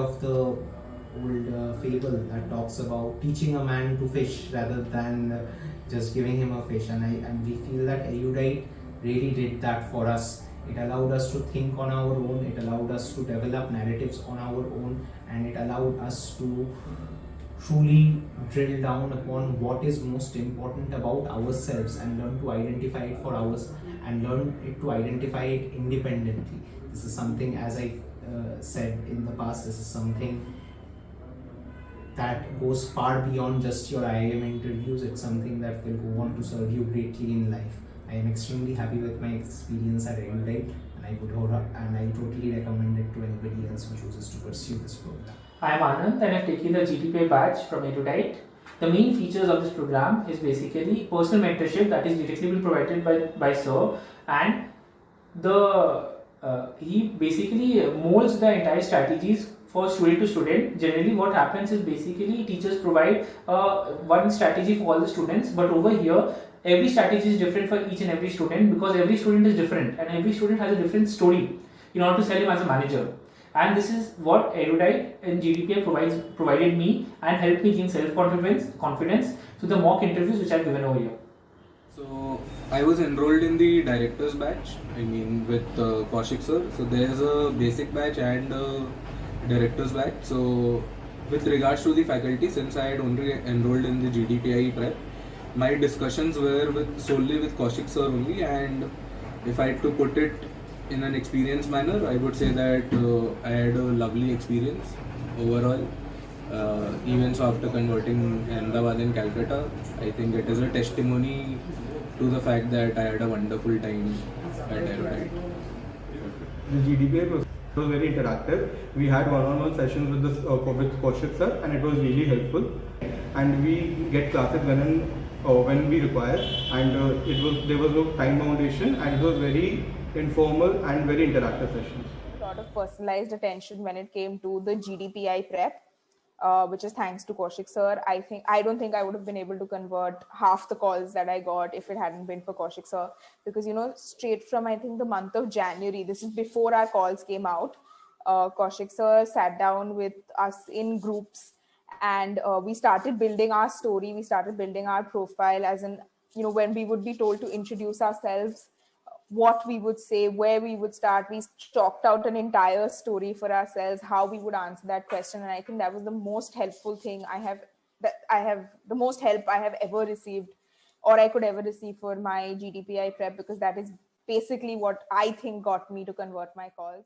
of the old fable that talks about teaching a man to fish rather than just giving him a fish, and we feel that Erudite really did that for us. It allowed us to think on our own, it allowed us to develop narratives on our own, and it allowed us to truly drill down upon what is most important about ourselves and learn to identify it for ours and learn it to identify it independently. This is something, as I said in the past, this is something that goes far beyond just your IIM interviews. It's something that will go on to serve you greatly in life. I am extremely happy with my experience at Erudite, and I totally recommend it to anybody else who chooses to pursue this program. I am Anand and I have taken the GDPI badge from Erudite. The main features of this program is basically personal mentorship that is directly been provided by Sir, and he basically molds the entire strategies for student to student. Generally what happens is basically teachers provide one strategy for all the students, but over here every strategy is different for each and every student, because every student is different and every student has a different story in order to sell him as a manager. And this is what Erudite and GDPI provided me and helped me gain confidence through the mock interviews which I have given over here. So I was enrolled in the director's batch, with Kaushik sir. So there's a basic batch and a director's batch. So with regards to the faculty, since I had only enrolled in the GDPI prep, my discussions were solely with Kaushik sir only, and if I had to put it in an experienced manner, I would say that I had a lovely experience overall. Even so, after converting Ahmedabad and Calcutta, I think it is a testimony to the fact that I had a wonderful time at Erudite. The GDPI process was very interactive. We had one-on-one sessions with Kaushik sir, and it was really helpful. And we get classes when we require, and there was no time foundation, and it was very informal and very interactive sessions. A lot of personalized attention when it came to the GDPI prep, which is thanks to Kaushik sir. I don't think I would have been able to convert half the calls that I got if it hadn't been for Kaushik sir, because straight from I think the month of January, this is before our calls came out, Kaushik sir sat down with us in groups, and we started building our story, we started building our profile, as in when we would be told to introduce ourselves, what we would say, where we would start. We chalked out an entire story for ourselves, how we would answer that question. And I think that was the most helpful thing the most help I have ever received, or I could ever receive for my GDPI prep, because that is basically what I think got me to convert my calls.